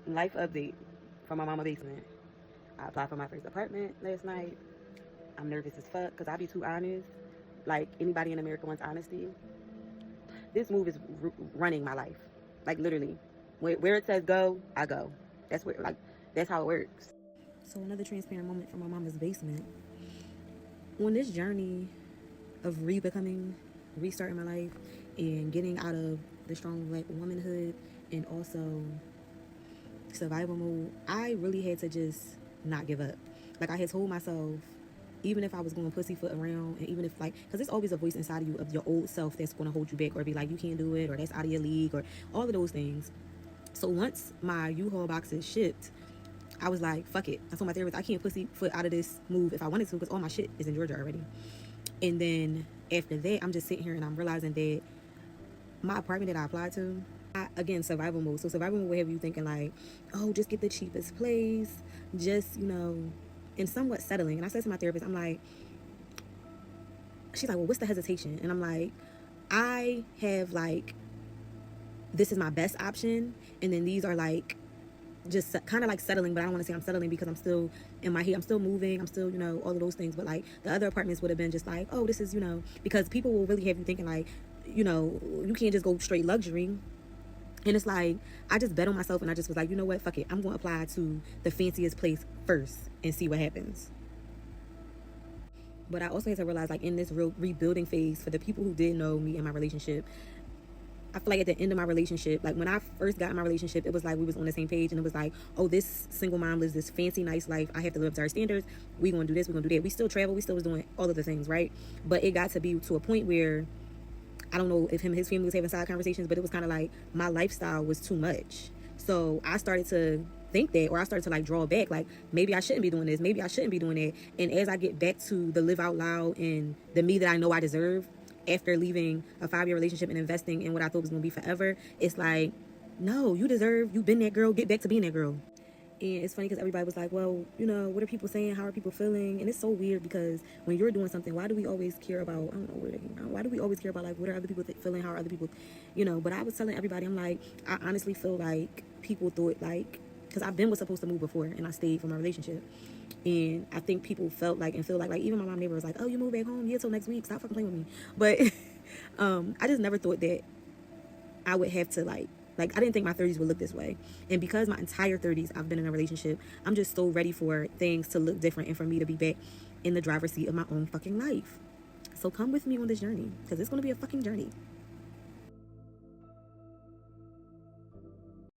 Life update from my mama basement. I applied for my first apartment last night. I'm nervous as fuck because I be too honest. Like anybody in America wants honesty. This move is running my life. Like literally, where it says go, I go. That's where that's how it works. So another transparent moment from my mama's basement. On this journey of restarting my life, and getting out of the strong black womanhood and also survival mode, I really had to just not give up. Like I had told myself, even if I was going pussyfoot around, and even if because there's always a voice inside of you of your old self that's going to hold you back or be like, you can't do it, or that's out of your league, or all of those things. So once my U-Haul boxes shipped, I was like, fuck it. I told my therapist, I can't pussyfoot out of this move if I wanted to, because all my shit is in Georgia already. And then after that, I'm just sitting here and I'm realizing that my apartment that I applied to, again, survival mode. So survival mode will have you thinking like, oh, just get the cheapest place, just, and somewhat settling. And I said to my therapist, I'm like, she's like, well, what's the hesitation? And I'm like, I have this is my best option. And then these are just kind of settling, but I don't want to say I'm settling because I'm still in my head. I'm still moving. I'm still, all of those things. But the other apartments would have been just oh, this is, because people will really have you thinking you can't just go straight luxury. And it's I just bet on myself and I just was like, you know what, fuck it. I'm going to apply to the fanciest place first and see what happens. But I also had to realize in this real rebuilding phase, for the people who did know me in my relationship, I feel like at the end of my relationship, when I first got in my relationship, it was we was on the same page, and it was oh, this single mom lives this fancy, nice life. I have to live up to our standards. We gonna do this, we gonna do that. We still travel, we still was doing all of the things, right? But it got to be to a point where I don't know if him and his family was having side conversations, but it was kind of my lifestyle was too much. So I started to think that, or I started to draw back, maybe I shouldn't be doing this, maybe I shouldn't be doing that. And as I get back to the live out loud and the me that I know I deserve, after leaving a 5-year relationship and investing in what I thought was going to be forever, it's no, you've been that girl, get back to being that girl. And it's funny because everybody was like, well, what are people saying? How are people feeling? And it's so weird because when you're doing something, why do we always care about, I don't know where they came from. Why do we always care about what are other people feeling? How are other people, but I was telling everybody, I'm I honestly feel people thought because I've been was supposed to move before and I stayed for my relationship. And I think people felt and feel even my mom neighbor was like, oh, you move back home? Yeah, till next week. Stop fucking playing with me. But I just never thought that I would have to I didn't think my 30s would look this way. And because my entire 30s I've been in a relationship, I'm just so ready for things to look different and for me to be back in the driver's seat of my own fucking life. So come with me on this journey because it's going to be a fucking journey.